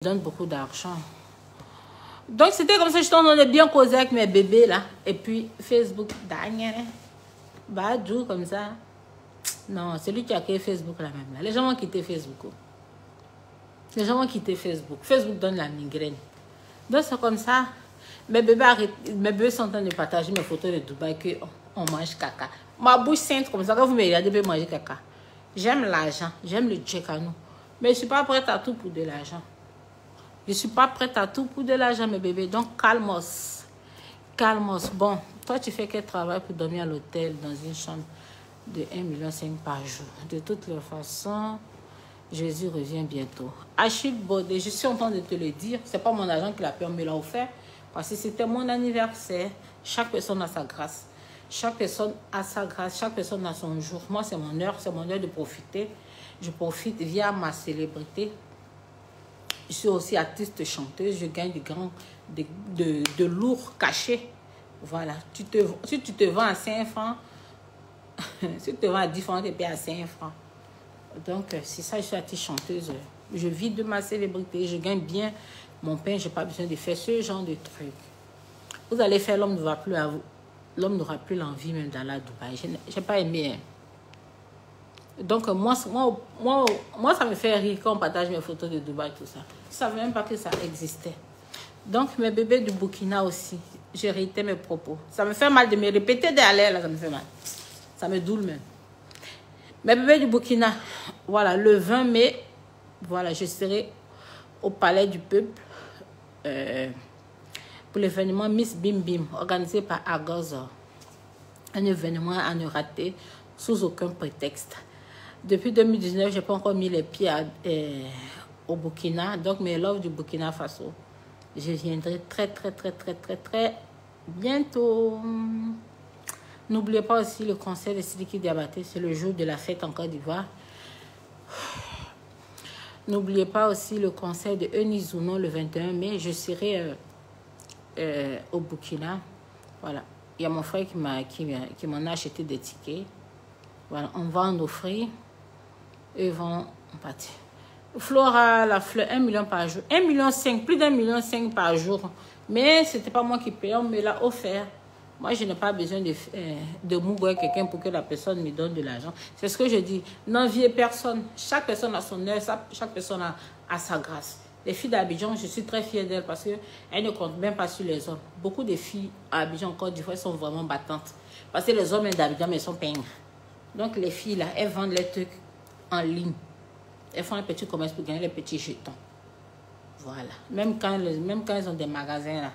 donne beaucoup d'argent. Donc, c'était comme ça, je t'en ai bien causé avec mes bébés, là. Et puis, Facebook, Badou, comme ça. Non, c'est lui qui a créé Facebook, là, même. Là. Les gens vont quitter Facebook. Les gens vont quitter Facebook. Facebook donne la migraine. Donc, c'est comme ça. Mes bébés sont en train de partager mes photos de Dubaï qu'on mange caca. Ma bouche sainte, comme ça, quand vous me regardez, vous manger caca. J'aime l'argent, j'aime le tchècanou. Mais je ne suis pas prête à tout pour de l'argent. Je ne suis pas prête à tout pour de l'argent, mes bébés. Donc, calmos. Calmos. Bon, toi, tu fais quel travail pour dormir à l'hôtel dans une chambre de 1,5 million par jour? De toutes les façons, Jésus revient bientôt. Achille Baudet, je suis en train de te le dire. Ce n'est pas mon agent qui l'a fait, on me l'a offert. Parce que c'était mon anniversaire. Chaque personne a sa grâce. Chaque personne a sa grâce. Chaque personne a son jour. Moi, c'est mon heure de profiter. Je profite via ma célébrité. Je suis aussi artiste chanteuse. Je gagne de lourds cachets. Voilà. Si tu te vends à 5 francs, si tu te vends à 10 francs, tu payes à 5 francs. Donc, c'est ça, je suis artiste chanteuse. Je vis de ma célébrité. Je gagne bien mon pain. Je n'ai pas besoin de faire ce genre de trucs. Vous allez faire, l'homme n'aura plus l'envie même d'aller à Dubaï. Je n'ai pas aimé. Hein. Donc, moi, ça me fait rire quand on partage mes photos de Dubaï, tout ça. Je ne savais même pas que ça existait. Donc, mes bébés du Burkina aussi, j'ai réité mes propos. Ça me fait mal de me répéter derrière, là, ça me fait mal. Ça me doule même. Mes bébés du Burkina, voilà, le 20 mai, voilà, je serai au Palais du Peuple pour l'événement Miss Bim Bim, organisé par Agozor. Un événement à ne rater sous aucun prétexte. Depuis 2019, je n'ai pas encore mis les pieds au Burkina. Donc, mes loves du Burkina Faso, je viendrai très bientôt. N'oubliez pas aussi le concert de Sidiki Diabaté. C'est le jour de la fête en Côte d'Ivoire. N'oubliez pas aussi le concert de Eunice Zounon le 21 mai. Je serai au Burkina. Voilà. Il y a mon frère qui m'en a acheté des tickets. Voilà. On va en offrir. Ils vont partir. Flora, la fleur, 1 million par jour. 1,5 million, plus d'1,5 million par jour. Mais ce n'était pas moi qui payais, on me l'a offert. Moi, je n'ai pas besoin de mouiller quelqu'un pour que la personne me donne de l'argent. C'est ce que je dis. N'enviez personne. Chaque personne a son heure, chaque personne a sa grâce. Les filles d'Abidjan, je suis très fière d'elles parce qu'elles ne comptent même pas sur les hommes. Beaucoup de filles à Abidjan, Côte d'Ivoire, sont vraiment battantes. Parce que les hommes d'Abidjan, mais ils sont peignes. Donc, les filles, là, elles vendent les trucs en ligne. Elles font un petit commerce pour gagner les petits jetons. Voilà. Même quand ils ont des magasins, là,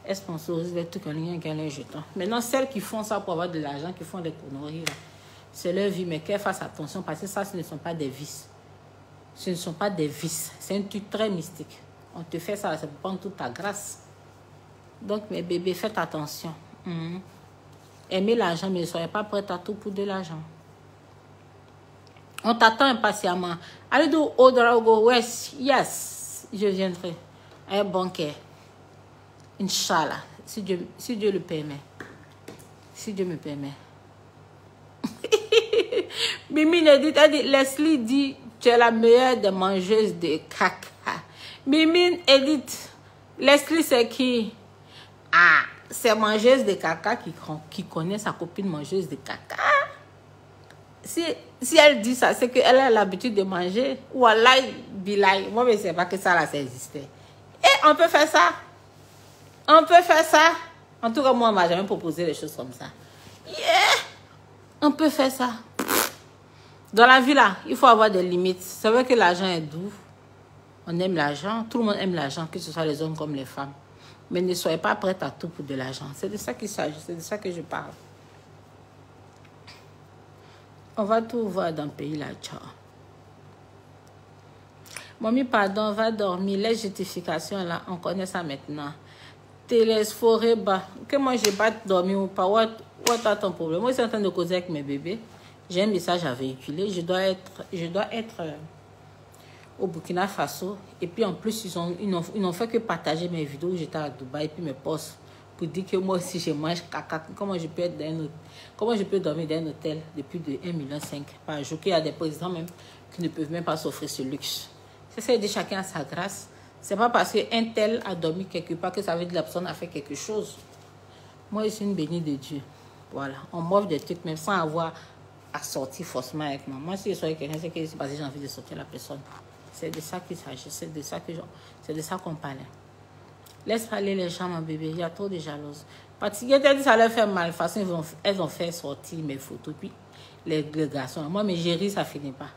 elles sponsorisent les trucs en ligne et gagnent les jetons. Maintenant, celles qui font ça pour avoir de l'argent, qui font des conneries, c'est leur vie. Mais qu'elles fassent attention parce que ça, ce ne sont pas des vices. Ce ne sont pas des vices. C'est un truc très mystique. On te fait ça, ça peut prendre toute ta grâce. Donc, mes bébés, faites attention. Aimez l'argent, mais ne soyez pas prêts à tout pour de l'argent. On t'attend impatiemment. Allez do Odraogo West. Yes, je viendrai. Un banquet. Inch'Allah. Si Dieu le permet. Si Dieu me permet. Mimine elle dit, Leslie dit, tu es la meilleure des mangeuses de caca. Mimine Edith, Leslie c'est qui? Ah, c'est mangeuse de caca qui connaît sa copine mangeuse de caca. Si elle dit ça, c'est qu'elle a l'habitude de manger. Wallah, bilay. Moi, je ne sais pas que ça, là, ça existait. Et on peut faire ça. On peut faire ça. En tout cas, moi, on ne m'a jamais proposé des choses comme ça. Yeah! On peut faire ça. Dans la vie, là, il faut avoir des limites. C'est vrai que l'argent est doux. On aime l'argent. Tout le monde aime l'argent, que ce soit les hommes comme les femmes. Mais ne soyez pas prêts à tout pour de l'argent. C'est de ça qu'il s'agit. C'est de ça que je parle. On va tout voir dans le pays là, ciao. Mamie, pardon, va dormir. Les justifications là, on connaît ça maintenant. Télésphoré bas. Que moi, je ne vais pas dormir ou pas. What est ton problème? Moi, je suis en train de causer avec mes bébés. J'ai un message à véhiculer. Je dois être au Burkina Faso. Et puis en plus, ils n'ont fait que partager mes vidéos. J'étais à Dubaï et puis mes posts. Pour dire que moi aussi je mange caca, comment je peux être comment je peux dormir dans un hôtel de plus de 1,5 million par jour, qu'il y a des présidents même qui ne peuvent même pas s'offrir ce luxe. C'est ça, de chacun a sa grâce, C'est pas parce qu'un tel a dormi quelque part que ça veut dire que la personne a fait quelque chose. Moi, je suis une bénie de Dieu. Voilà. On m'offre des trucs, même sans avoir à sortir forcément avec moi. Moi, si je suis avec quelqu'un, c'est que c'est parce que j'ai envie de sortir la personne. C'est de ça qu'il s'agit. C'est de ça qu'on parle. Laisse parler les gens, mon bébé. Il y a trop de jalouses. Parce que ça leur fait mal. De toute façon, elles ont fait sortir mes photos. Puis, les garçons. Moi, mes géris, ça finit pas.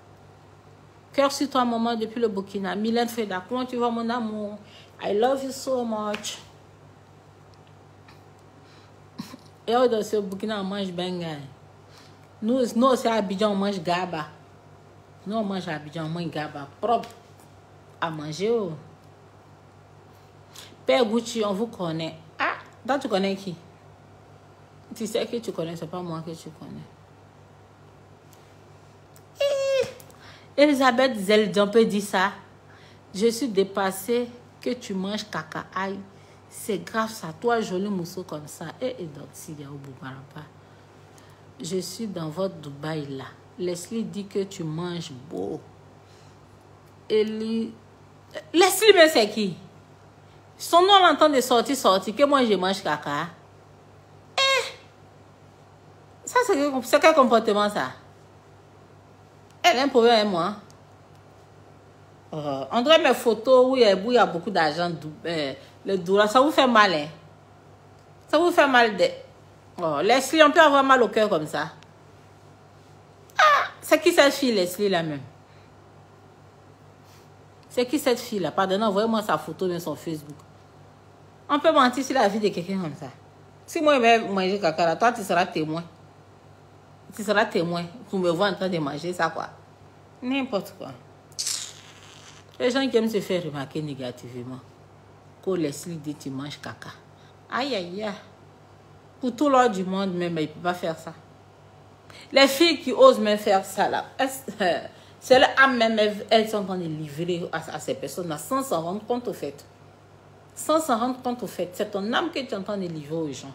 Cœur sur toi, maman, depuis le Burkina. Mylène Freda, comment tu vas, mon amour? I love you so much. Et au ce Burkina, on mange benga. Nous aussi à Abidjan, on mange gaba. Nous, on mange à Abidjan, on mange gaba. Propre à manger. Oh. Père Gucci, on vous connaît. Ah, toi, tu connais qui? Tu sais que tu connais, c'est pas moi que tu connais. Elisabeth Zeldon peut dire ça. Je suis dépassée que tu manges caca. Aïe, c'est grave ça. Toi, joli mousseau comme ça. Et donc, s'il y a au Boubarapa. Je suis dans votre Dubaï là. Leslie dit que tu manges beau. Leslie, mais c'est qui? Son nom l'entend de sortir, que moi je mange caca. Ça, c'est quel comportement ça? Elle a un problème avec moi. On dirait mes photos où il y a beaucoup d'argent. Le douleur, ça vous fait mal, hein? Ça vous fait mal de... Oh, Leslie, on peut avoir mal au cœur comme ça. Ah, c'est qui cette fille, Leslie, là même? C'est qui cette fille-là? Pardonnez, envoyez-moi sa photo dans son Facebook. On peut mentir sur la vie de quelqu'un comme ça. Si moi, je vais manger caca là, toi, tu seras témoin. Tu seras témoin pour me voir en train de manger ça, quoi. N'importe quoi. Les gens qui aiment se faire remarquer négativement. Quand Leslie dit tu manges caca. Aïe, aïe, aïe. Pour tout l'ordre du monde, même, il ne peut pas faire ça. Les filles qui osent même faire ça, là, c'est leur âme même, elles sont en train de livrer à ces personnes-là sans s'en rendre compte au fait. Sans s'en rendre compte au fait. C'est ton âme que tu es en train de livrer aux gens.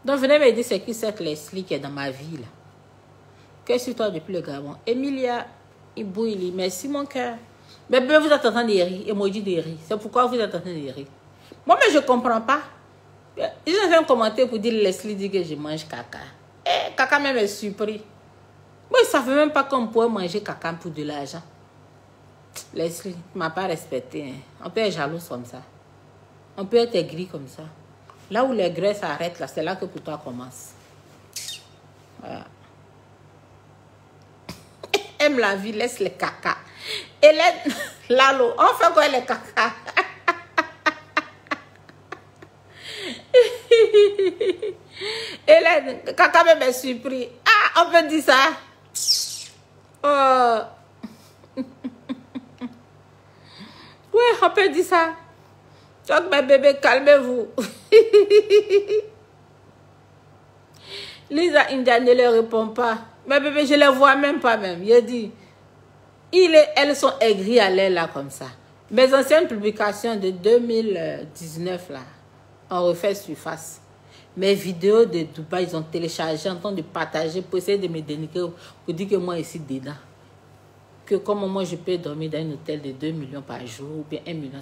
Donc, venez me dire c'est qui cette Leslie qui est dans ma vie, là. Qu'est-ce que toi depuis le Gabon? Emilia Ibouili, merci mon cœur. Mais vous êtes en train de rire, emoji de rire. C'est pourquoi vous êtes en train de rire. Moi, mais je ne comprends pas. Ils ont fait un commentaire pour dire Leslie dit que je mange caca. Eh, caca même est surpris. Moi, ils ne savaient même pas qu'on pouvait manger caca pour de l'argent. Leslie, tu ne m'as pas respecté. Hein. On peut être jaloux comme ça. On peut être aigri comme ça. Là où les graisses s'arrêtent, là, c'est là que pour toi commence. Voilà. Aime la vie, laisse les caca. Hélène, Lalo, on fait quoi les caca? Hélène, caca même est surpris. Ah, on peut dire ça. Oh. Oui, on peut dire ça. Donc, mes bébés, calmez-vous. Lisa India ne leur répond pas. Mes bébés, je ne les vois même pas même. Il dit, elles sont aigries à l'air là comme ça. Mes anciennes publications de 2019 là, ont refait surface. Mes vidéos de Dubaï, ils ont téléchargé en train de partager pour essayer de me dénigrer, pour dire que moi ici dedans. Que comment moi je peux dormir dans un hôtel de 2 millions par jour ou bien 1,5 million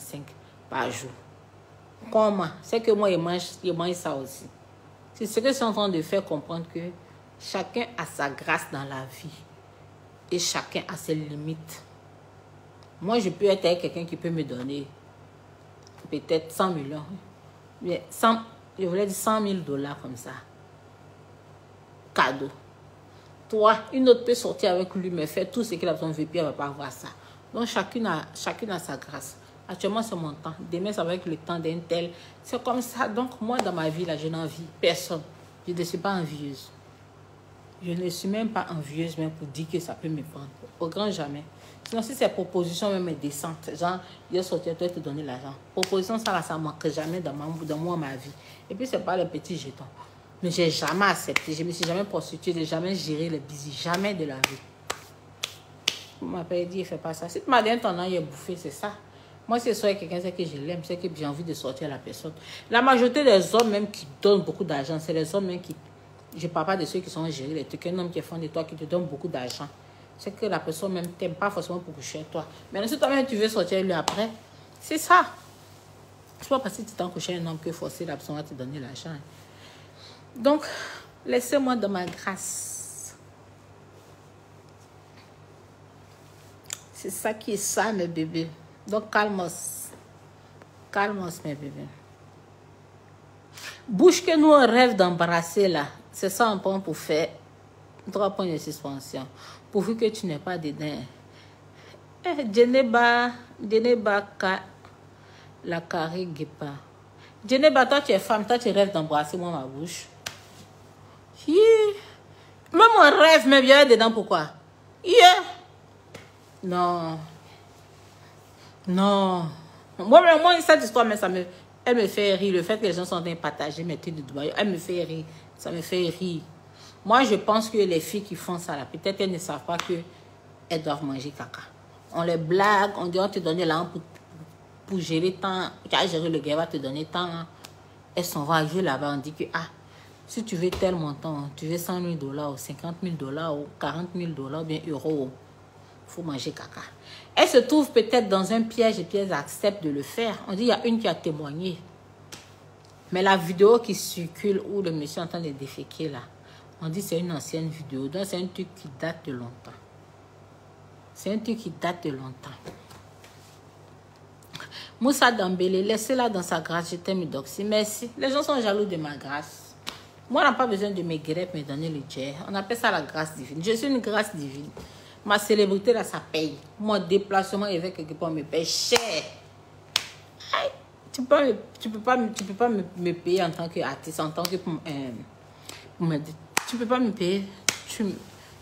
par jour. Comment? C'est que moi je mange ça aussi. C'est ce que je suis en train de faire comprendre que chacun a sa grâce dans la vie. Et chacun a ses limites. Moi, je peux être avec quelqu'un qui peut me donner peut-être 100 millions. Mais je voulais dire 100 000 $ comme ça. Cadeau. Toi, une autre peut sortir avec lui, mais faire tout ce qu'il a besoin de faire, puis elle ne va pas avoir ça. Donc, chacune a sa grâce. Actuellement, c'est mon temps. Demain, ça va être le temps d'un tel. C'est comme ça. Donc, moi, dans ma vie, là, je n'envie personne. Je ne suis pas envieuse. Je ne suis même pas envieuse même pour dire que ça peut me prendre. Au grand jamais. Sinon, si ces propositions même décentes, genre, il sortir, toi, te donner l'argent. Proposition, ça, là, ça ne manque jamais dans moi, ma vie. Et puis, ce n'est pas le petit jeton. Mais je n'ai jamais accepté. Je ne me suis jamais prostituée. Je n'ai jamais géré le busy. Jamais de la vie. On m'a pas dit, il ne fait pas ça. Si tu m'as dit un temps, il a bouffé, c'est ça. Moi, c'est soit quelqu'un, c'est que je l'aime, c'est que j'ai envie de sortir à la personne. La majorité des hommes même qui donnent beaucoup d'argent, c'est les hommes même qui... Je ne parle pas de ceux qui sont gérés, les trucs. Un homme qui est fan de toi, qui te donne beaucoup d'argent. c'est que la personne même t'aime pas forcément pour coucher avec toi. Mais si toi-même tu veux sortir avec lui après, c'est ça. C'est pas parce que tu t'en couché un homme que forcer la personne à te donner l'argent. Donc, laissez-moi dans ma grâce. C'est ça qui est ça, mes bébés. Donc, calmos. Calmos, mes bébés. Bouche que nous, on rêve d'embrasser, là. C'est ça un point pour faire 3 points de suspension. Pourvu que tu n'aies pas dedans. Djeneba, la carré guépa. Djeneba, toi, tu es femme. Toi, tu rêves d'embrasser, moi, ma bouche. Yeah. Même mon rêve, mais bien dedans, pourquoi? Yeah. Non. Non. Moi, cette histoire, mais elle me fait rire. Le fait que les gens sont en train de partager mes trucs de Dubaï, elle me fait rire. Ça me fait rire. Moi, je pense que les filles qui font ça, là, peut-être qu'elles ne savent pas qu'elles doivent manger caca. On les blague, on dit, on te donne l'argent pour gérer tant. Tu as géré le gars, va te donner tant. Elles s'en vont jouer là-bas, on dit que, si tu veux tel montant, tu veux $100 000 ou $50 000 ou $40 000 ou bien euros, il faut manger caca. Elle se trouve peut-être dans un piège et puis elles acceptent de le faire. On dit, il y a une qui a témoigné. Mais la vidéo qui circule où le monsieur est en train de déféquer là, on dit c'est une ancienne vidéo. Donc c'est un truc qui date de longtemps. C'est un truc qui date de longtemps. Moussa Dambélé, laissez-la dans sa grâce. Je t'aime, Doxy. Merci. Les gens sont jaloux de ma grâce. Moi, on n'a pas besoin de mes greffes, me donner le jet. On appelle ça la grâce divine. Je suis une grâce divine. Ma célébrité, là, ça paye. Mon déplacement avec quelque part me paye cher. Aïe. Tu peux pas me payer en tant qu'artiste, en tant que... tu peux pas me payer.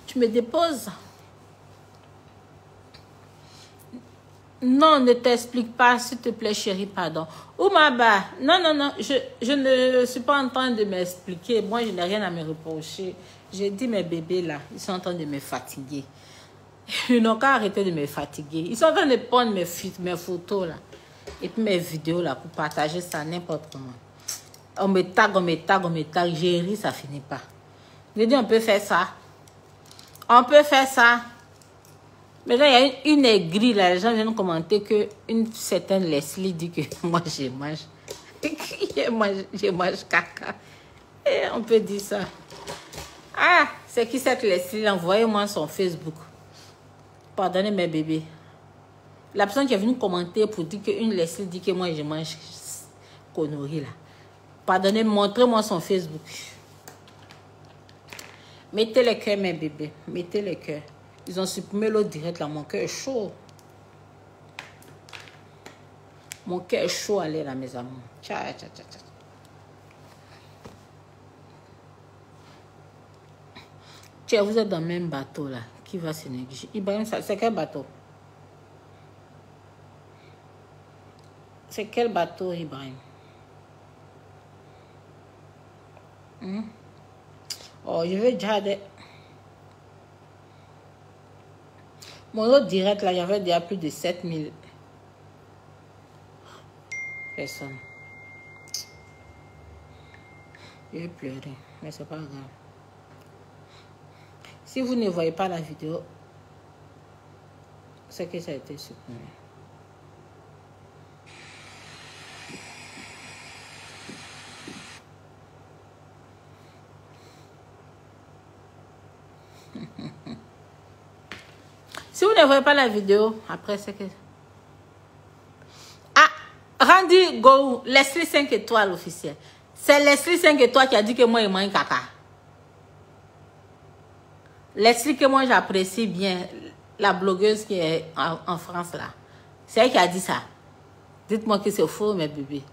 Tu me déposes. Non, ne t'explique pas, s'il te plaît, chérie, pardon. Oumaba, non, je ne suis pas en train de m'expliquer. Moi, je n'ai rien à me reprocher. J'ai dit, mes bébés, là, ils sont en train de me fatiguer. Ils n'ont qu'à arrêter de me fatiguer. Ils sont en train de prendre mes photos, là. Et puis mes vidéos, là, pour partager ça n'importe comment. On me tag. J'ai ri, ça finit pas. Je dis, on peut faire ça. On peut faire ça. Maintenant, il y a une aigrie, là. Les gens viennent commenter qu'une certaine Leslie dit que moi, je mange caca. Et on peut dire ça. C'est qui cette Leslie? Envoyez-moi son Facebook. Pardonnez mes bébés. La personne qui est venue commenter pour dire qu'une Leslie dit que moi, je mange conneries, là. Pardonnez, montrez-moi son Facebook. Mettez les cœurs, mes bébés. Mettez les cœurs. Ils ont supprimé l'autre direct là. Mon cœur est chaud. Mon cœur est chaud, allez là, mes amours. Ciao. Tiens, vous êtes dans le même bateau là. Qui va se négliger? Ibrahim, c'est quel bateau? C'est quel bateau, Ibrahim? Oh, je veux déjà... Mon autre direct, là, j'avais déjà plus de 7000 personnes. Je vais pleurer, mais c'est pas grave. Si vous ne voyez pas la vidéo, c'est que ça a été supprimé. Si vous ne voyez pas la vidéo, après c'est que... Randy Go, Leslie 5 étoiles officiel. C'est Leslie 5 étoiles qui a dit que moi, il mange caca. Leslie que moi, j'apprécie bien, la blogueuse qui est en France là. C'est elle qui a dit ça. Dites-moi que c'est faux, mes bébés.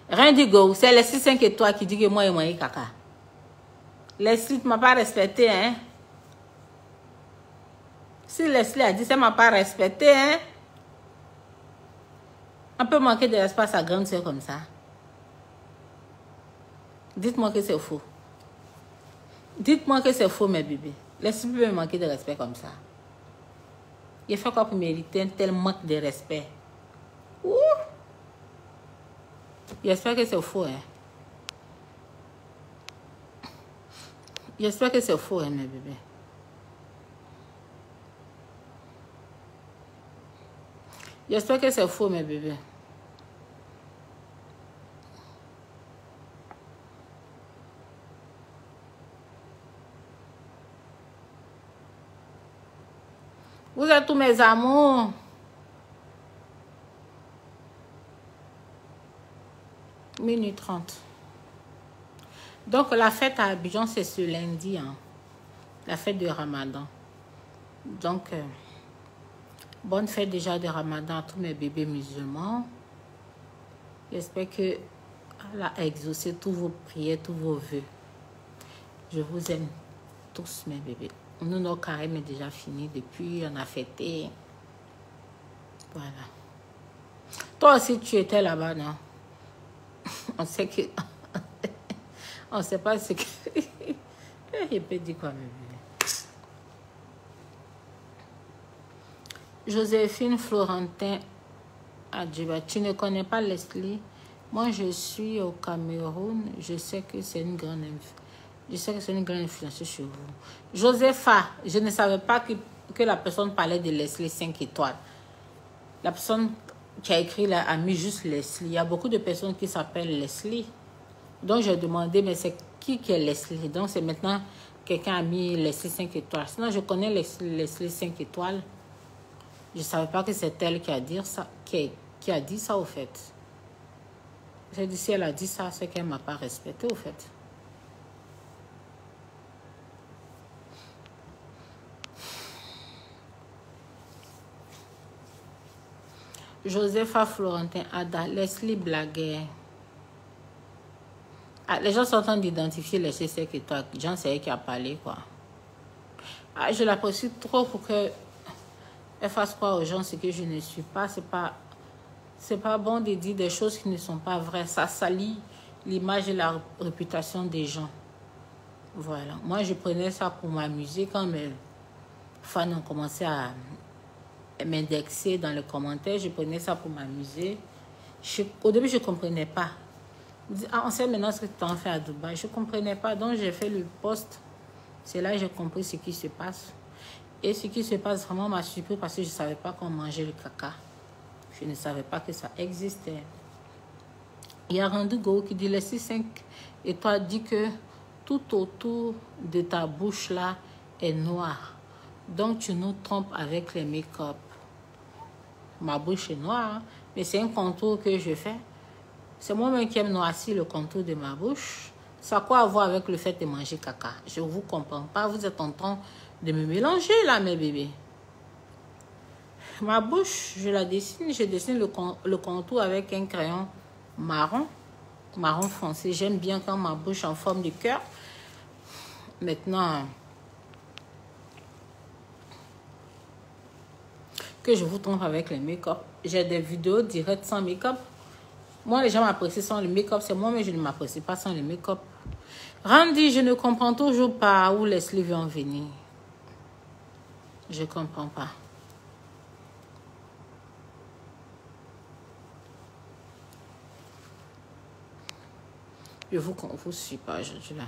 Randy Go, c'est Leslie 5 étoiles qui dit que moi, il mange caca. Leslie, tu ne m'as pas respecté, hein? Si Leslie a dit ça, ne m'a pas respecté, hein? On peut manquer de respect à sa grande soeur comme ça. Dites-moi que c'est faux. Dites-moi que c'est faux, mes bébés. Leslie peut me manquer de respect comme ça. Il fait quoi pour mériter un tel manque de respect? Ouh! J'espère que c'est faux, hein? J'espère que c'est faux, hein, mes bébés. J'espère que c'est faux, mes bébés. Vous êtes tous mes amours. Minute 30. Donc, la fête à Abidjan, c'est ce lundi. Hein. La fête de Ramadan. Donc, bonne fête déjà de Ramadan à tous mes bébés musulmans. J'espère que Allah a exaucé tous vos prières, tous vos vœux. Je vous aime tous, mes bébés. Nous, notre carême est déjà fini depuis, on a fêté. Voilà. Toi aussi, tu étais là-bas, non? On sait que... on ne sait pas ce que... Je peux dire quoi, mes bébés? Joséphine Florentin Adjiba, tu ne connais pas Leslie? Moi, je suis au Cameroun. Je sais que c'est une grande influence sur vous. Josepha, je ne savais pas que la personne parlait de Leslie 5 étoiles. La personne qui a écrit là a mis juste Leslie. Il y a beaucoup de personnes qui s'appellent Leslie. Donc, j'ai demandé, mais c'est qui est Leslie? Donc, c'est maintenant quelqu'un a mis Leslie 5 étoiles. Sinon, je connais Leslie 5 étoiles. Je ne savais pas que c'est elle qui a dit ça, qui a dit ça au fait. J'ai dit, si elle a dit ça, c'est qu'elle ne m'a pas respecté au fait. Josepha Florentin Ada, Leslie blaguait. Ah, les gens sont en train d'identifier Leslie 5 étoiles. Jean, c'est elle qui a parlé, quoi. Ah, je l'apprécie trop pour que elle fasse croire aux gens ce que je ne suis pas. C'est pas bon de dire des choses qui ne sont pas vraies. Ça salit l'image et la réputation des gens. Voilà. Moi, je prenais ça pour m'amuser quand mes fans ont commencé à m'indexer dans les commentaires. Je prenais ça pour m'amuser. Au début, je ne comprenais pas. Ah, on sait maintenant ce que tu en fais à Dubaï. Je ne comprenais pas. Donc, j'ai fait le post. C'est là que j'ai compris ce qui se passe. Et ce qui se passe vraiment m'a surpris parce que je ne savais pas qu'on mangeait le caca. Je ne savais pas que ça existait. Il y a Randy Go qui dit, les 6-5 et toi dit que tout autour de ta bouche là est noir. Donc tu nous trompes avec les make-up. Ma bouche est noire, mais c'est un contour que je fais. C'est moi-même qui aime noircir le contour de ma bouche. Ça a quoi à voir avec le fait de manger caca? Je ne vous comprends pas. Vous êtes en train de me mélanger là, mes bébés. Ma bouche, je la dessine. Je dessine le contour avec un crayon marron foncé. J'aime bien quand ma bouche est en forme de cœur. Maintenant, que je vous trompe avec les make-up. J'ai des vidéos directes sans make-up. Moi, les gens m'apprécient sans le make-up. C'est moi, mais je ne m'apprécie pas sans le make-up. Randy, je ne comprends toujours pas où Leslie veut en venir. Je ne comprends pas. Je vous suis pas aujourd'hui là.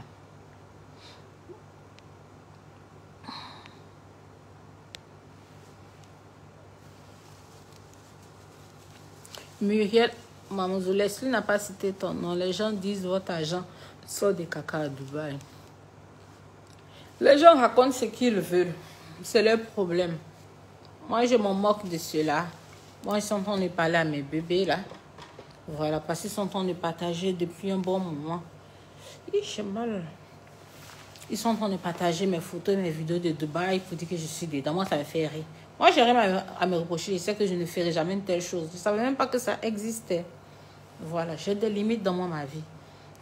Muriel, Mamouzo, Leslie n'a pas cité ton nom. Les gens disent votre agent sort des caca à Dubaï. Les gens racontent ce qu'ils veulent. C'est leur problème. Moi, je m'en moque de cela. Moi, ils sont en train de parler à mes bébés là. Voilà, parce qu'ils sont en train de partager depuis un bon moment. J'ai mal. Ils sont en train de partager mes photos et mes vidéos de Dubaï pour dire que je suis dedans. Moi, ça me fait rire. Moi, j'ai rien à me reprocher. Je sais que je ne ferai jamais une telle chose. Je ne savais même pas que ça existait. Voilà, j'ai des limites dans ma vie.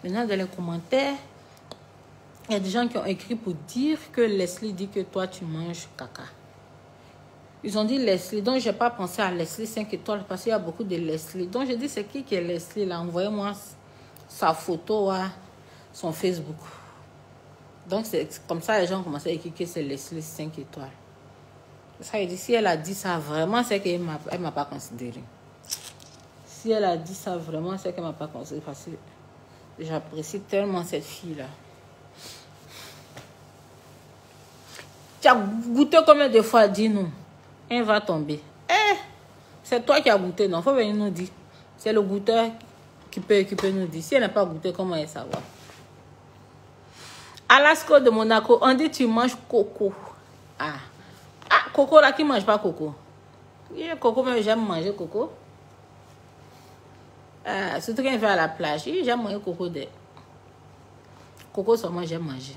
Maintenant, dans les commentaires, il y a des gens qui ont écrit pour dire que Leslie dit que toi, tu manges caca. Ils ont dit Leslie. Donc, je n'ai pas pensé à Leslie 5 étoiles parce qu'il y a beaucoup de Leslie. Donc, j'ai dit, c'est qui est Leslie là? Envoyez-moi sa photo à son Facebook. Donc, c'est comme ça les gens ont commencé à écrire que c'est Leslie 5 étoiles. Ça, il dit, si elle a dit ça vraiment, c'est qu'elle ne m'a pas considéré. Si elle a dit ça vraiment, c'est qu'elle ne m'a pas considéré. Parce que j'apprécie tellement cette fille-là. Tu as goûté combien de fois, dis-nous? Elle va tomber. C'est toi qui as goûté, non? Il faut venir nous dire. C'est le goûteur qui peut nous dire. Si elle n'a pas goûté, comment elle savoir? Alaska de Monaco, on dit tu manges coco. Ah, coco là, qui ne mange pas coco? Coco, mais j'aime manger coco. Surtout quand il va à la plage. J'aime manger coco. Coco seulement, j'aime manger.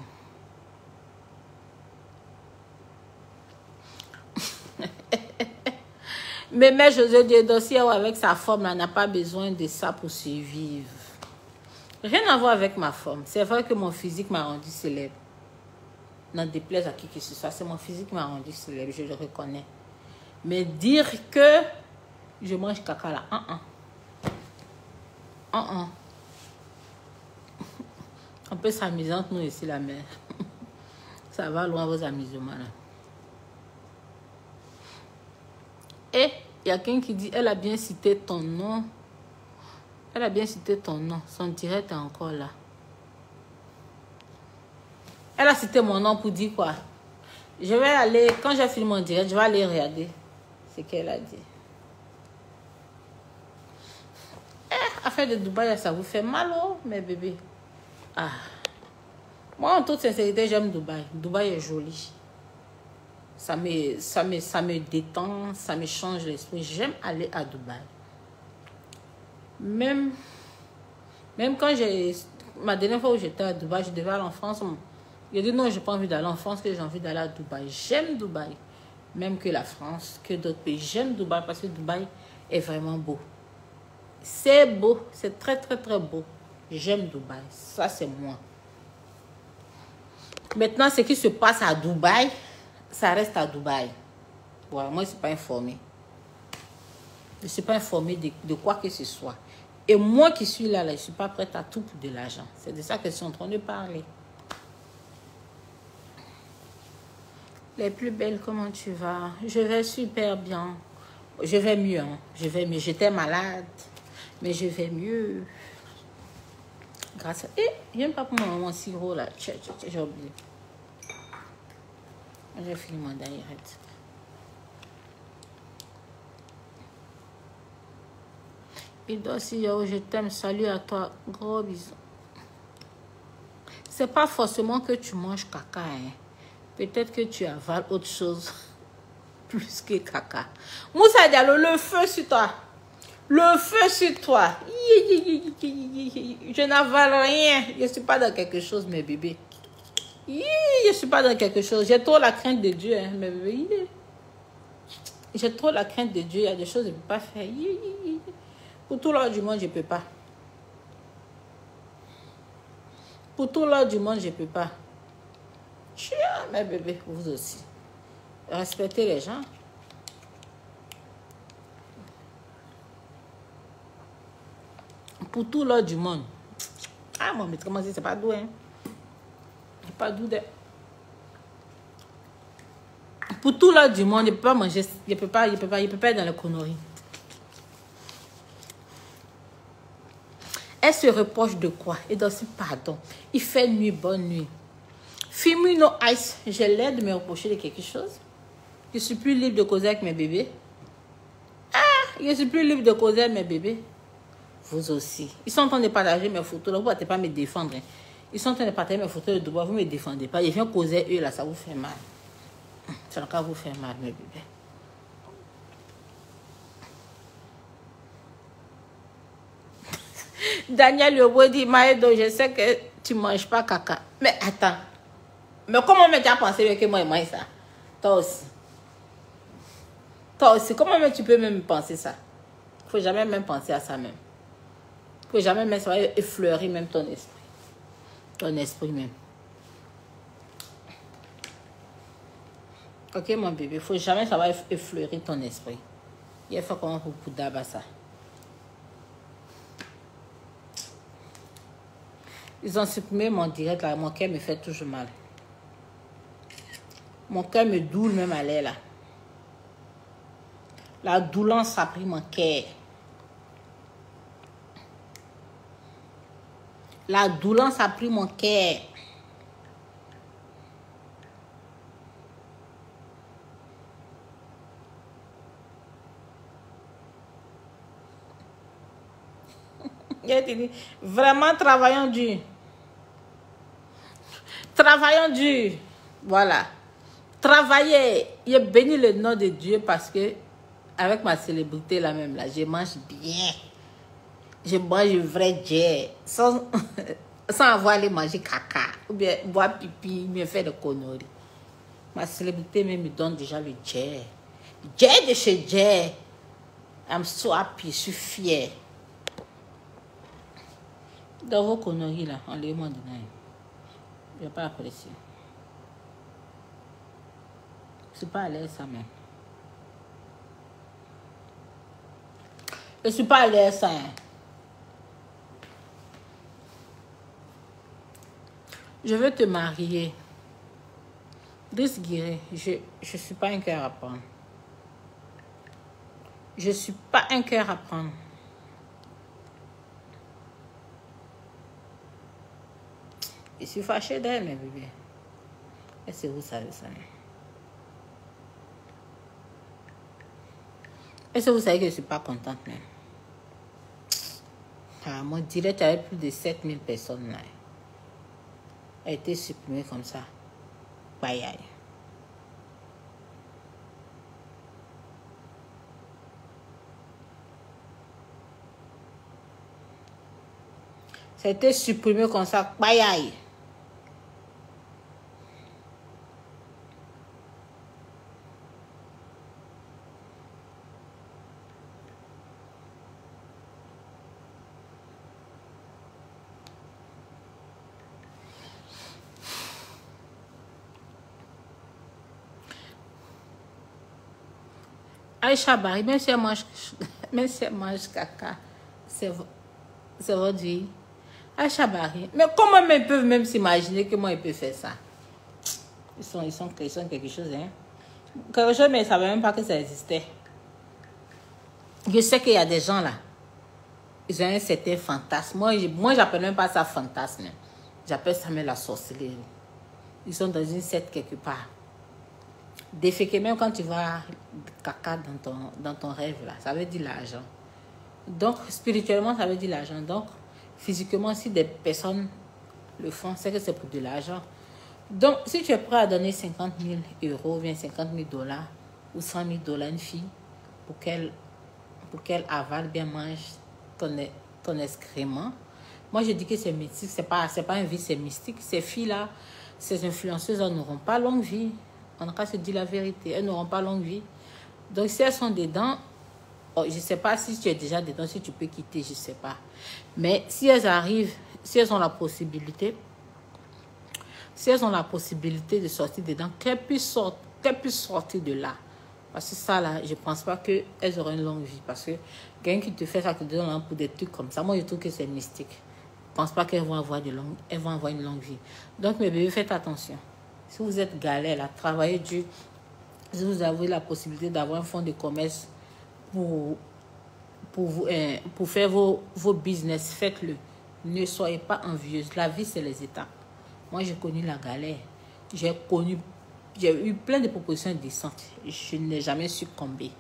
Mais José Dieudossier avec sa forme, elle n'a pas besoin de ça pour survivre. Rien à voir avec ma forme. C'est vrai que mon physique m'a rendu célèbre. N'en déplaise à qui que ce soit, c'est mon physique qui m'a rendu célèbre, je le reconnais. Mais dire que je mange caca là, On peut s'amuser entre nous ici, la mère. Ça va loin vos amusements là. Et il y a quelqu'un qui dit, elle a bien cité ton nom. Elle a bien cité ton nom. Son direct est encore là. Elle a cité mon nom pour dire quoi? Je vais aller, quand j'ai fini mon direct, je vais aller regarder ce qu'elle a dit. Affaire de Dubaï, ça vous fait mal, oh, mes bébés? Moi, en toute sincérité, j'aime Dubaï. Dubaï est joli. Ça me détend, ça me change l'esprit. J'aime aller à Dubaï. Même quand ma dernière fois où j'étais à Dubaï, je devais aller en France. J'ai dit non, je n'ai pas envie d'aller en France, que j'ai envie d'aller à Dubaï. J'aime Dubaï. Même que la France, que d'autres pays. J'aime Dubaï parce que Dubaï est vraiment beau. C'est beau. C'est très, très, très beau. J'aime Dubaï. Ça, c'est moi. Maintenant, ce qui se passe à Dubaï, ça reste à Dubaï. Ouais, moi, je ne suis pas informée. Je ne suis pas informée de quoi que ce soit. Et moi qui suis là, je ne suis pas prête à tout pour de l'argent. C'est de ça que je suis en train de parler. Les plus belles, comment tu vas? Je vais super bien. Je vais mieux. Hein. Je vais mieux. J'étais malade, mais je vais mieux. Grâce à... viens pas pour mon sirop là. J'ai oublié. J'ai fini mon diarrhée. Et donc, si je t'aime, salut à toi. Gros bisous. C'est pas forcément que tu manges caca. Hein. Peut-être que tu avales autre chose plus que caca. Moussa Diallo, le feu sur toi. Le feu sur toi. Je n'avale rien. Je ne suis pas dans quelque chose, mes bébés. Je ne suis pas dans quelque chose. J'ai trop la crainte de Dieu, hein, mes bébés. J'ai trop la crainte de Dieu. Il y a des choses que je ne peux pas faire. Pour tout l'heure du monde, je ne peux pas. Pour tout l'heure du monde, je ne peux pas. Mes bébés, vous aussi. Respectez les gens. Pour tout l'heure du monde. Moi, mais comment c'est pas doux, hein? C'est pas doux de... Pour tout l'heure du monde, je ne peux pas manger. Je ne peux pas être dans les conneries. Elle se reproche de quoi? Et donc, pardon. Il fait nuit, bonne nuit. Firmino Ice, j'ai l'air de me reprocher de quelque chose. Je suis plus libre de causer avec mes bébés. Je suis plus libre de causer avec mes bébés. Vous aussi. Ils sont en train de partager mes photos. Là, vous ne pouvez pas me défendre. Hein. Ils sont en train de partager mes photos de Dubaï. Vous ne me défendez pas. Ils viennent causer eux, là, ça vous fait mal. Ça va vous faire mal, mes bébés. Daniel Yobo dit, Maëdo, je sais que tu ne manges pas caca. Mais attends. Mais comment tu as pensé que moi, je mange ça? Toi aussi. Toi aussi, comment tu peux même penser ça? Il ne faut jamais même penser à ça même. Il ne faut jamais même ça va effleurer même ton esprit. Ton esprit même. Ok, mon bébé, il ne faut jamais ça va effleurer ton esprit. Il faut comment pour d'abord ça. Ils ont supprimé mon direct là. Mon cœur me fait toujours mal. Mon cœur me doule même à l'air là. La doulance a pris mon cœur. La doulance a pris mon cœur. J'ai dit, vraiment travaillons dur. Travaillons dur. Voilà. Travailler. Il béni le nom de Dieu parce que avec ma célébrité là même là, je mange bien. Je mange vrai jet. Sans avoir à aller manger caca. Ou bien boire pipi, ou bien faire des conneries. Ma célébrité même me donne déjà le jet. Jet de chez Jet. I'm so happy, je suis fière. Dans vos conneries là, enlevez-moi dedans. Je ne vais pas apprécier. Je ne suis pas à l'aise ça même. Je ne suis pas à l'aise ça. Je veux te marier. Driss Guiré, je ne suis pas un cœur à prendre. Je ne suis pas un cœur à prendre. Je suis fâchée d'elle, mes bébés. Est-ce que vous savez ça? Est-ce que vous savez que je ne suis pas contente même? Ah, mon direct avait plus de 7000 personnes là. A été supprimé comme ça. Bye aïe. Ça a été supprimé comme ça. Bye aïe. Aïcha Barry, même si elle mange caca, c'est votre vie. Aïcha Barry, mais comment ils peuvent même s'imaginer que moi, ils peuvent faire ça? Ils sont quelque chose, hein? Quelque chose, mais ils ne savaient même pas que ça existait. Je sais qu'il y a des gens là, ils ont un certain fantasme. Moi j'appelle même pas ça fantasme. J'appelle ça même la sorcellerie. Ils sont dans une secte quelque part. Déféquer, même quand tu vas caca dans ton rêve, là, ça veut dire l'argent. Donc, spirituellement, ça veut dire l'argent. Donc, physiquement, si des personnes le font, c'est que c'est pour de l'argent. Donc, si tu es prêt à donner 50 000 euros, bien 50 000 dollars ou 100 000 dollars à une fille pour qu'elle avale, bien mange ton excrément, moi, je dis que c'est mystique. C'est pas un vice, c'est mystique. Ces filles-là, ces influenceuses, elles n'auront pas longue vie. On n'a qu'à se dire la vérité. Elles n'auront pas longue vie. Donc, si elles sont dedans, je ne sais pas si tu es déjà dedans, si tu peux quitter, je ne sais pas. Mais si elles arrivent, si elles ont la possibilité de sortir dedans, qu'elles puissent sortir de là. Parce que ça, là, je ne pense pas qu'elles auront une longue vie. Parce que quelqu'un qui te fait ça, qui te donne pour des trucs comme ça, moi, je trouve que c'est mystique. Je ne pense pas qu'elles vont avoir une longue vie. Donc, mes bébés, faites attention. Si vous êtes galère, là, travaillez dur. Si vous avez la possibilité d'avoir un fonds de commerce pour faire vos business, faites-le. Ne soyez pas envieuse. La vie, c'est les étapes. Moi, j'ai connu la galère. J'ai eu plein de propositions décentes. Je n'ai jamais succombé.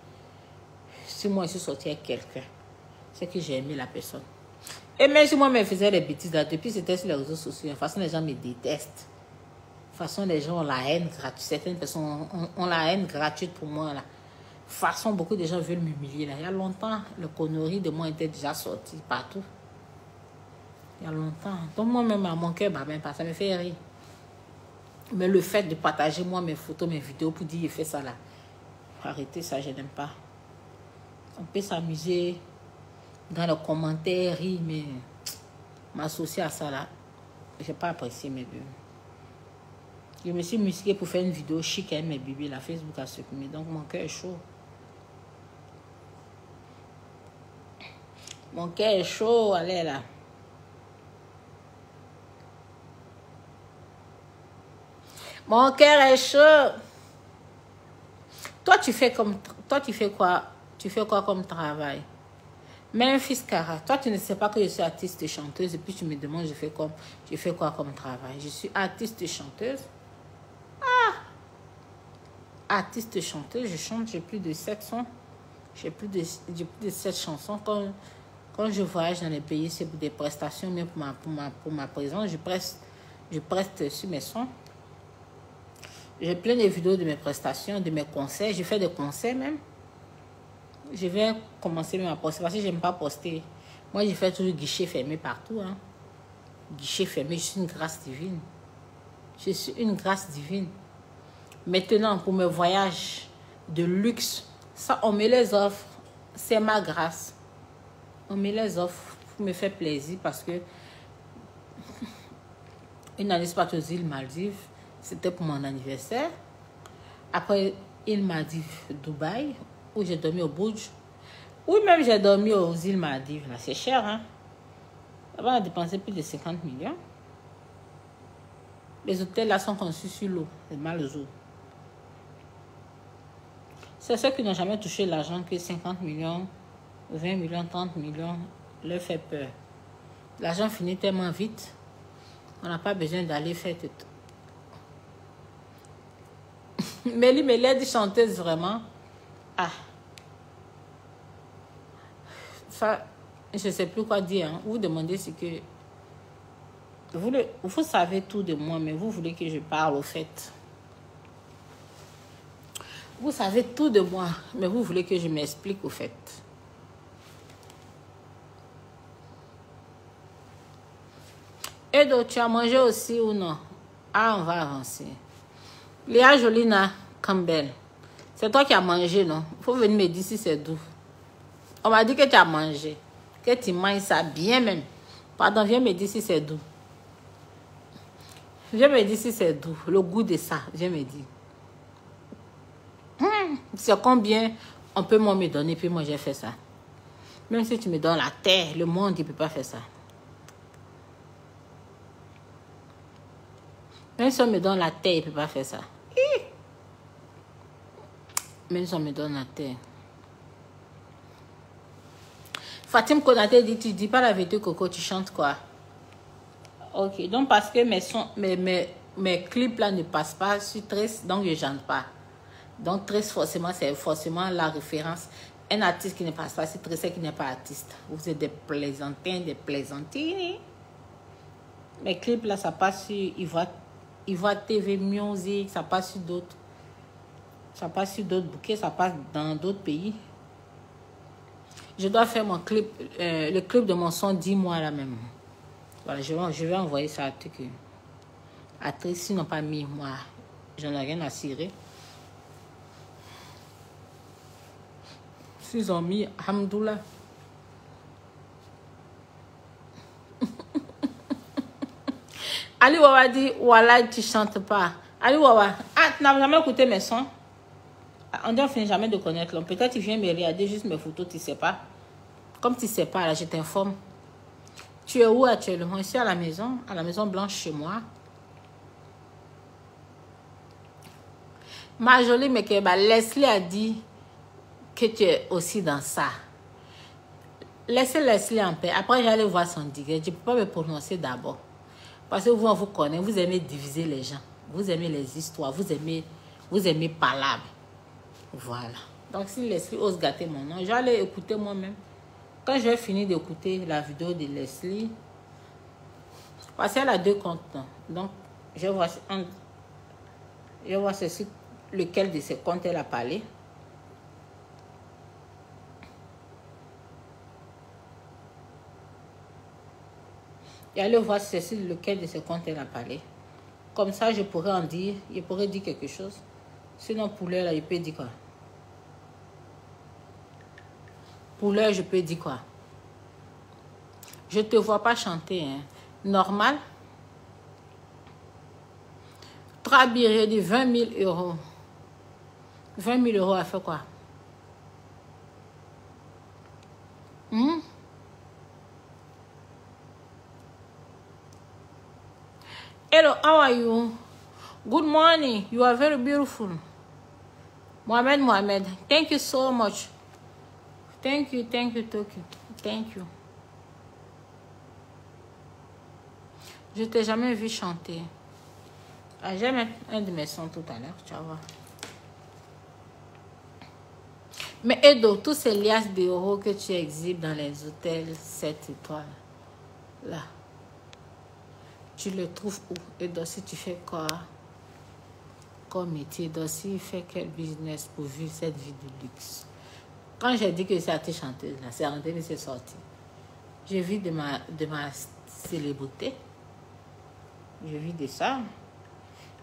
Si moi, je suis sortie avec quelqu'un, c'est que j'ai aimé la personne. Et même si moi, je faisais des bêtises, là, depuis c'était sur les réseaux sociaux, de toute façon, les gens me détestent. De toute façon, les gens ont la haine gratuite. Certaines personnes ont la haine gratuite pour moi, là. De toute façon, beaucoup de gens veulent m'humilier, là. Il y a longtemps, le connerie de moi était déjà sorti partout. Il y a longtemps. Donc, moi-même, à mon cœur, même pas, ça me fait rire. Mais le fait de partager, moi, mes photos, mes vidéos, pour dire, il fait ça, là. Arrêtez ça, je n'aime pas. On peut s'amuser dans les commentaires, rire, mais m'associer à ça, là, je n'ai pas apprécié mes bébés. Je me suis musquée pour faire une vidéo chic avec mes bébés. La Facebook a supprimé. Donc, mon cœur est chaud. Mon cœur est chaud. Allez, là. Mon cœur est chaud. Toi, tu fais quoi? Tu fais quoi comme travail? Memphis Cara, toi, tu ne sais pas que je suis artiste et chanteuse. Et puis, tu me demandes, je fais quoi comme travail? Je suis artiste et chanteuse. Artiste chanteuse, je chante, j'ai plus de 7 sons. J'ai plus de 7 chansons. Quand Quand je voyage dans les pays, c'est pour des prestations, mais pour ma présence, je preste sur mes sons. J'ai plein de vidéos de mes prestations, de mes concerts. Je fais des concerts même. Je vais commencer même à poster parce que je n'aime pas poster. Moi, je fais toujours guichet fermé partout. Hein. Guichet fermé, je suis une grâce divine. Je suis une grâce divine. Maintenant, pour mes voyages de luxe, ça, on me les offre. C'est ma grâce. On me les offre pour me faire plaisir parce que une année, c'est aux îles Maldives. C'était pour mon anniversaire. Après, île Maldives, Dubaï, où j'ai dormi au Burj. Oui, même j'ai dormi aux îles Maldives. Là, c'est cher, hein. Là-bas, on a dépensé plus de 50 millions. Les hôtels là sont conçus sur l'eau. C'est mal aux eaux. C'est ceux qui n'ont jamais touché l'argent que 50 millions, 20 millions, 30 millions leur fait peur. L'argent finit tellement vite. On n'a pas besoin d'aller faire tout. Mélie dit chanteuse vraiment. Ah. Ça, je ne sais plus quoi dire. Hein. Vous demandez ce que... Vous savez tout de moi, mais vous voulez que je parle au fait. Vous savez tout de moi, mais vous voulez que je m'explique au fait. Edo, tu as mangé aussi ou non? Ah, on va avancer. Léa Jolina Campbell, c'est toi qui as mangé, non? Il faut venir me dire si c'est doux. On m'a dit que tu as mangé, que tu manges ça bien même. Pardon, viens me dire si c'est doux. Viens me dire si c'est doux, le goût de ça, viens me dire. C'est combien on peut moi me donner, puis moi j'ai fait ça. Même si tu me donnes la terre, le monde, il ne peut pas faire ça. Même si on me donne la terre, il ne peut pas faire ça. Même si on me donne la terre. Fatim Konaté dit, tu dis pas la vérité, Coco, tu chantes quoi? Ok, donc parce que mes clips là ne passent pas sur Trace, donc je ne chante pas. Donc Trace, forcément, c'est forcément la référence. Un artiste qui ne passe pas sur Trace, c'est qui n'est pas artiste. Vous êtes des plaisantins, des plaisantines. Mes clips là, ça passe sur Ivoire TV Music, ça passe sur d'autres. Ça passe sur d'autres bouquets, ça passe dans d'autres pays. Je dois faire mon clip, le clip de mon son 10 mois là même. Voilà, je vais envoyer ça à truc. À Trace, s'ils n'ont pas mis, moi, j'en ai rien à cirer. S'ils ont mis, alhamdoulilah. Ali Wawa dit, voilà, tu chantes pas. Ali Wawa, ah, tu n'as jamais écouté mes sons? On ne finit jamais de connaître l'homme. Peut-être tu viens me regarder juste mes photos, tu ne sais pas. Comme tu ne sais pas, là, je t'informe. Tu es où actuellement? Ici à la Maison Blanche chez moi. Ma jolie Mekeba, Leslie a dit que tu es aussi dans ça. Laissez Leslie en paix. Après, j'allais voir son degré. Je ne peux pas me prononcer d'abord. Parce que vous, on vous connaît. Vous aimez diviser les gens. Vous aimez les histoires. Vous aimez parler. Voilà. Donc, si Leslie ose gâter mon nom, j'allais écouter moi-même. Quand je vais finir d'écouter la vidéo de Leslie, parce qu'elle a 2 comptes. Donc, je vais voir sur lequel de ses comptes elle a parlé. Et aller voir sur lequel de ses comptes elle a parlé. Comme ça, je pourrais en dire, je pourrais dire quelque chose. Sinon, pour l'heure, là, je peux dire quoi? Pour l'heure, je peux dire quoi? Je ne te vois pas chanter. Hein. Normal. 3 billets de 20 000 euros. 20 000 euros a fait quoi? Hello, how are you? Good morning. You are very beautiful. Mohamed. Thank you so much. Thank you, Toki. Thank you. Je t'ai jamais vu chanter. Ah, je vais mettre un de mes sons tout à l'heure, tu vas voir. Mais Edo, tous ces liasses d'euros que tu exhibes dans les hôtels 7 étoiles, là, tu le trouves où? Edo, si tu fais quoi comme métier? Edo, si fait quel business pour vivre cette vie de luxe? Quand j'ai dit que c'était chanteuse, là, c'est rentré, mais c'est sorti. Je vis de ma célébrité. Je vis de ça.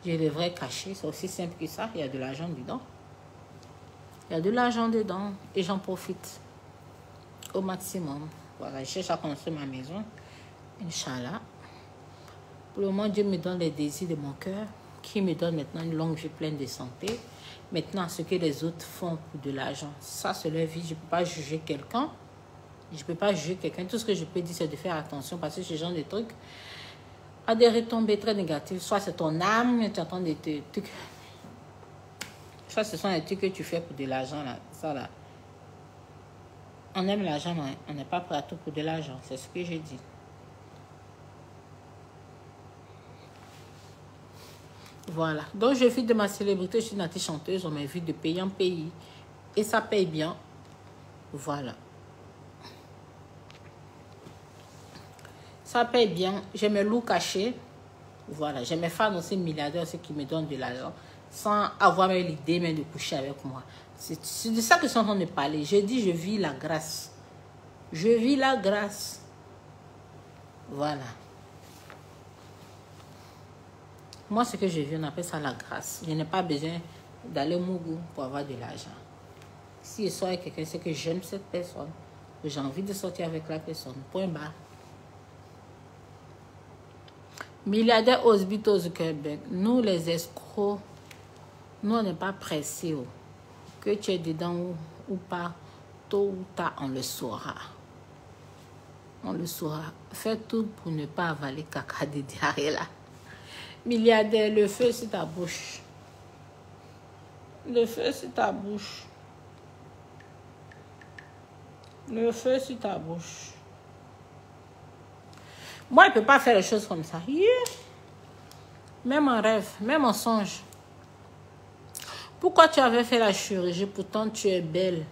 J'ai des vrais cachets, c'est aussi simple que ça. Il y a de l'argent dedans. Il y a de l'argent dedans et j'en profite au maximum. Voilà, je cherche à construire ma maison. Inch'Allah. Pour le moment, Dieu me donne les désirs de mon cœur, qui me donne maintenant une longue vie pleine de santé. Maintenant, ce que les autres font pour de l'argent, ça, c'est leur vie. Je ne peux pas juger quelqu'un. Je ne peux pas juger quelqu'un. Tout ce que je peux dire, c'est de faire attention parce que ce genre de trucs a des retombées très négatives. Soit c'est ton âme, tu entends des trucs. Soit ce sont des trucs que tu fais pour de l'argent, là. Ça, là. On aime l'argent, mais on n'est pas prêt à tout pour de l'argent. C'est ce que j'ai dit. Voilà. Donc, je vis de ma célébrité. Je suis une artiste chanteuse. On m'a vu de pays en pays. Et ça paye bien. Voilà. Ça paye bien. J'ai mes loups cachés. Voilà. J'ai mes fans aussi milliardaires, ceux qui me donnent de l'argent. Sans avoir même l'idée même de coucher avec moi. C'est de ça que je suis en train de parler. Je dis, je vis la grâce. Je vis la grâce. Voilà. Moi, ce que je vis, on appelle ça la grâce. Je n'ai pas besoin d'aller au Mougou pour avoir de l'argent. Si je sors avec quelqu'un, c'est que j'aime cette personne. Que j'ai envie de sortir avec la personne. Point barre. Milliardaire Osbito au Zuckerberg. Nous, les escrocs, nous, on n'est pas pressés. Oh. Que tu es dedans ou pas, tôt ou tard, on le saura. On le saura. Fais tout pour ne pas avaler caca de diarrhée là. Milliardaire, le feu sur ta bouche. Le feu sur ta bouche. Le feu sur ta bouche. Moi, je ne peux pas faire les choses comme ça. Yeah. Même en rêve, même en songe. Pourquoi tu avais fait la chirurgie? Pourtant, tu es belle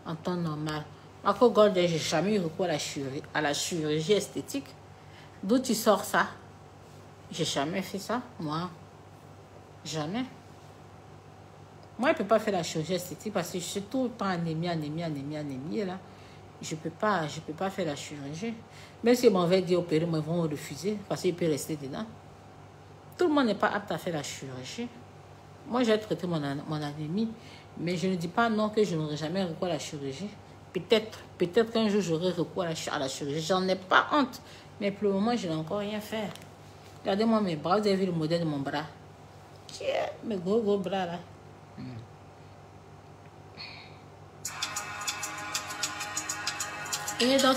en temps normal. Marco Golden, je n'ai jamais eu recours à la chirurgie esthétique. D'où tu sors ça? J'ai jamais fait ça, moi. Jamais. Moi, je ne peux pas faire la chirurgie esthétique parce que je suis tout le temps anémie, là. Je peux pas faire la chirurgie. Même si on m'avait dit opérer, ils vont refuser parce qu'il peut rester dedans. Tout le monde n'est pas apte à faire la chirurgie. Moi, j'ai traité mon anémie, mais je ne dis pas non que je n'aurai jamais recours à la chirurgie. Peut-être qu'un jour, j'aurai recours à la chirurgie. J'en ai pas honte, mais pour le moment, je n'ai encore rien fait. Regardez-moi mes bras, vous avez vu le modèle de mon bras. Mes gros bras là. Et donc,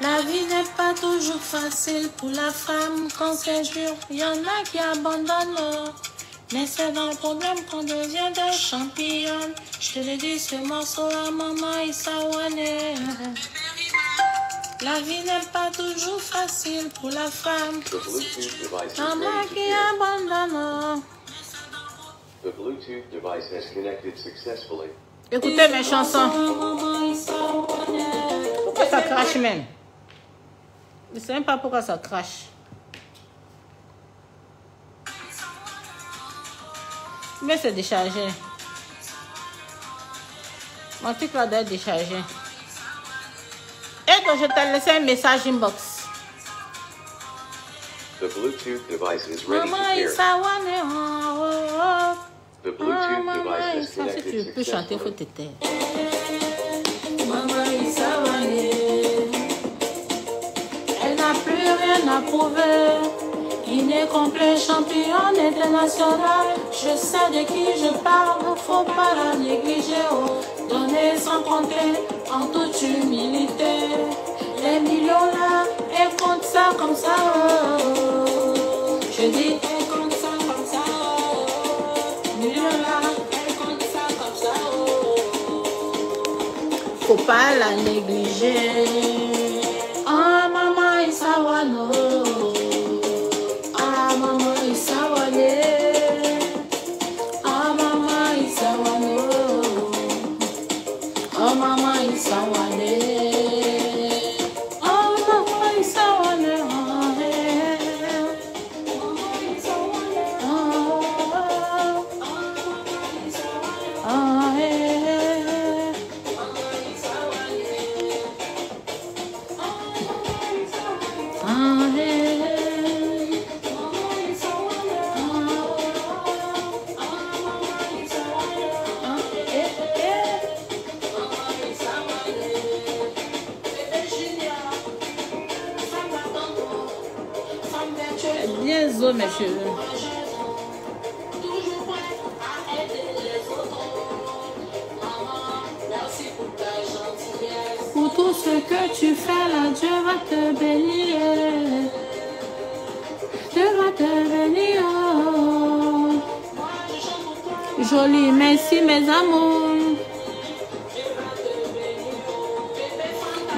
la vie n'est pas toujours facile pour la femme quand c'est dur. Il y en a qui abandonnent. Mais c'est dans le problème qu'on devient des championnes. Je te l'ai dit, ce morceau à maman Isawane. La vie n'est pas toujours facile pour la femme. Maman qui abandonne. The Bluetooth device has connected successfully. Écoutez mes chansons. Pourquoi ça crache même? Je ne sais même pas pourquoi ça crache. Mais c'est déchargé. Mon truc là doit être déchargé. Et quand je t'ai laissé un message inbox. The Bluetooth device is ready to Maman, pair. The Bluetooth device is Si connected tu peux chanter, il faut successfully. te taire. Maman Isawane, elle n'a plus rien à prouver. Guinée complet, championne internationale. Je sais de qui je parle, faut pas la négliger. Oh. Donner sans compter, en toute humilité. Les millions là, elle compte ça comme ça. Oh. Je dis, elle compte ça comme ça. Oh. Millions là, elle compte ça comme ça. Oh. Faut pas la négliger. Ah, maman, Isawano. Ah, maman, Isawane. Ah, maman, Isawano. mama isawane. Oh, mama isawane. Bien zo mes cheveux. Pour tout ce que tu fais là, Dieu va te bénir. Dieu va te bénir. Joli, merci mes amours.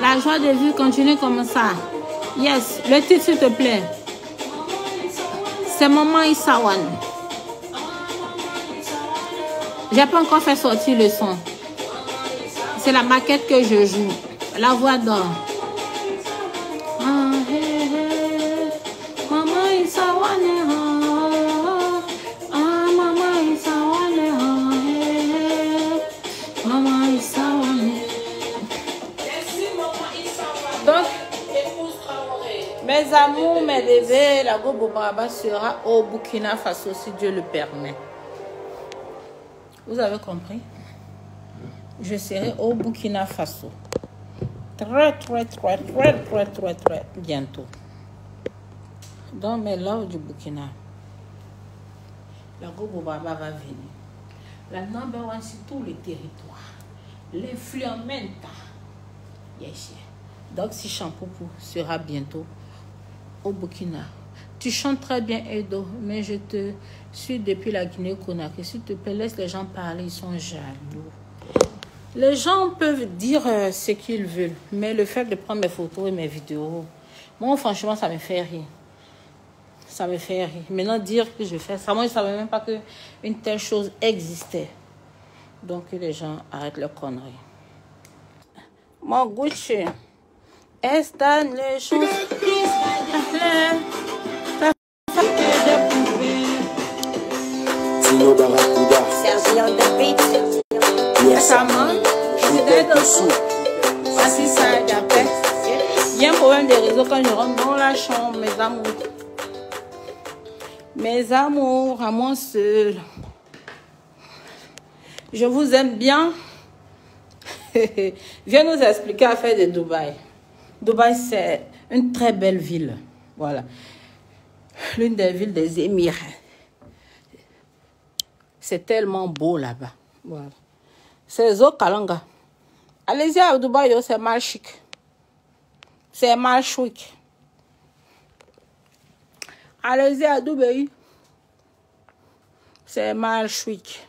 La joie de vivre continue comme ça. Yes, le titre s'il te plaît. C'est Maman Isawan. J'ai pas encore fait sortir le son. C'est la maquette que je joue. La voix d'or. Ah, hey, hey. Maman Isawan. Ah, Maman Isawan. Hey, hey. Maman Isawan. Donc, mes amours, mes bébés, la Go Bobaraba sera au Burkina Faso si Dieu le permet. Vous avez compris? Je serai au Burkina Faso. Très bientôt. Dans mes loves du Burkina. La Go Bobaraba va venir. La number one sur tous les territoires. L'influenza. Yes. Donc, si Champoupou sera bientôt au Burkina. Tu chantes très bien, Edo, mais je te suis depuis la Guinée-Conakry. S'il te plaît, laisse les gens parler, ils sont jaloux. Les gens peuvent dire ce qu'ils veulent, mais le fait de prendre mes photos et mes vidéos, moi, franchement, ça me fait rire. Ça me fait rire. Maintenant, dire que je fais ça, moi, je ne savais même pas qu'une telle chose existait. Donc, que les gens arrêtent leurs conneries. Mon Gucci. Están les choses. Tino Barracuda. Sergi on the beat. Yes, Il y a un problème de réseau quand je rentre dans la chambre, mes amours. Mes amours, à moi seul. Je vous aime bien. Viens nous expliquer l'affaire de Dubaï. Dubaï, c'est une très belle ville. Voilà. L'une des villes des Émirats. C'est tellement beau là-bas. Voilà. C'est Zokalanga. Allez-y à Dubaï, c'est mal chic. C'est mal chic. Allez-y à Dubaï. C'est mal chic.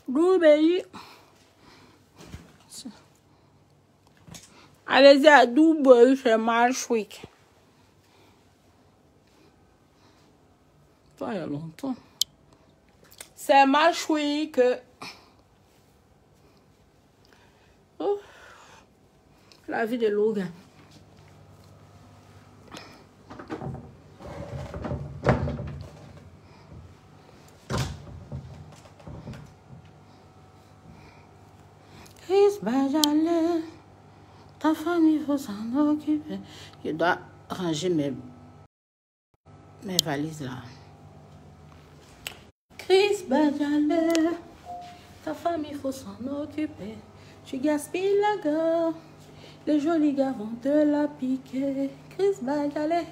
Dubaï. Allez-y à Dubaï, c'est mal chic. Pas il y a longtemps. C'est mal chic. Oh. La vie de Logan. Chris Bajale, ta famille faut s'en occuper. Je dois ranger mes valises là. Chris Bajale, ta famille faut s'en occuper. Tu gaspilles la gueule. Les jolis gars vont te la piquer. Chris Bajale,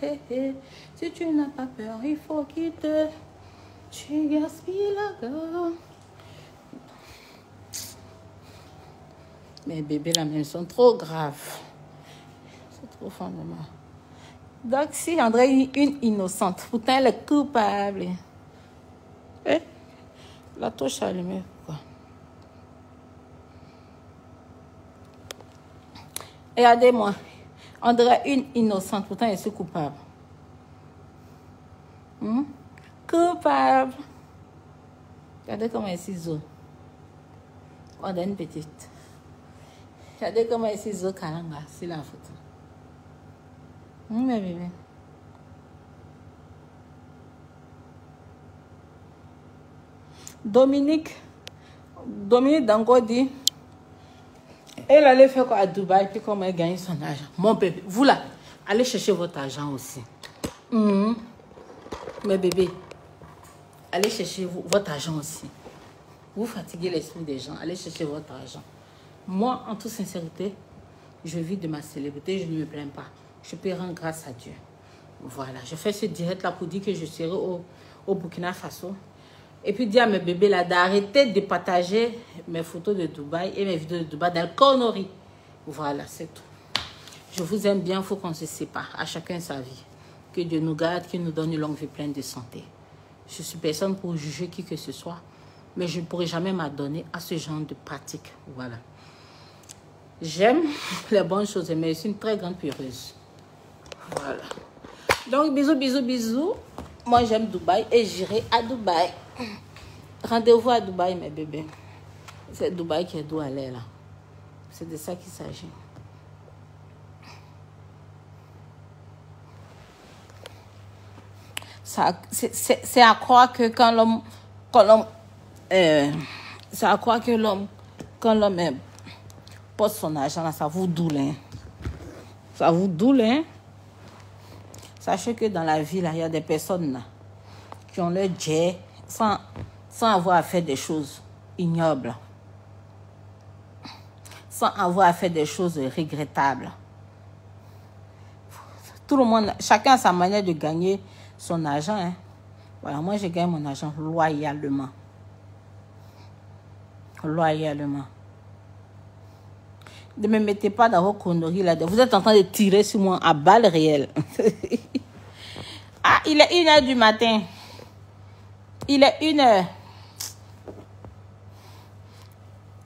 si tu n'as pas peur, il faut quitter. Tu gaspilles la gueule. Mes bébés là même sont trop graves. C'est trop fondamental. Donc si André est une innocente, pourtant elle est coupable. Eh? La touche allumée, pourquoi? Regardez-moi. André une innocente, pourtant elle est coupable. Coupable. Regardez comment elle ciseaux. On a une petite. Regardez comment ici Zo Kalanga, c'est la photo. Mais bébé. Dominique Dango dit, elle allait faire quoi à Dubaï, puis comment elle gagne son argent. Mon bébé, vous là, allez chercher votre argent aussi. Mais bébé, allez chercher votre argent aussi. Vous fatiguez l'esprit des gens, allez chercher votre argent. Moi, en toute sincérité, je vis de ma célébrité, je ne me plains pas. Je peux rendre grâce à Dieu. Voilà, je fais ce direct là pour dire que je serai au Burkina Faso. Et puis dire à mes bébés là d'arrêter de partager mes photos de Dubaï et mes vidéos de Dubaï dans le connerie. Voilà, c'est tout. Je vous aime bien, il faut qu'on se sépare. À chacun sa vie. Que Dieu nous garde, qu'il nous donne une longue vie pleine de santé. Je suis personne pour juger qui que ce soit. Mais je ne pourrai jamais m'adonner à ce genre de pratique. Voilà. J'aime les bonnes choses, mais je suis une très grande peureuse. Voilà. Donc, bisous, bisous, bisous. Moi, j'aime Dubaï et j'irai à Dubaï. Rendez-vous à Dubaï, mes bébés. C'est Dubaï qui est doux à l'air, là. C'est de ça qu'il s'agit. C'est à croire que quand l'homme... c'est à croire que quand l'homme pose son argent, là, ça vous doule, hein. Ça vous doule, hein. Sachez que dans la vie, là, il y a des personnes là, qui ont leur jet sans avoir à faire des choses ignobles. Sans avoir à faire des choses regrettables. Tout le monde, chacun a sa manière de gagner son argent. Hein. Voilà, moi, je gagne mon argent loyalement. Loyalement. Ne me mettez pas dans vos conneries là. Vous êtes en train de tirer sur moi à balles réelles. Ah, il est 1h du matin. Il est 1h.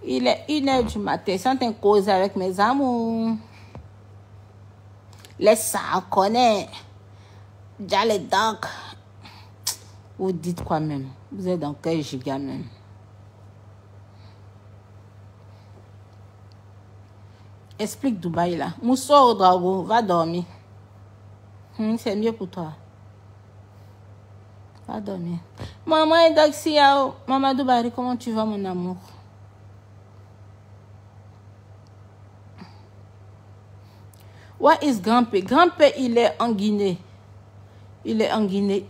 Il est 1h du matin. Je suis en train de causer avec mes amours. Laisse ça, on connaît. Déjà les dogs. Vous dites quoi même? Vous êtes dans quel giga même? Explique Dubaï là. Mousso Drago, va dormir. C'est mieux pour toi. Va dormir. Maman et Daxia. Maman Dubaï, comment tu vas mon amour? What is grand-père? Grand-père, il est en Guinée. Il est en Guinée.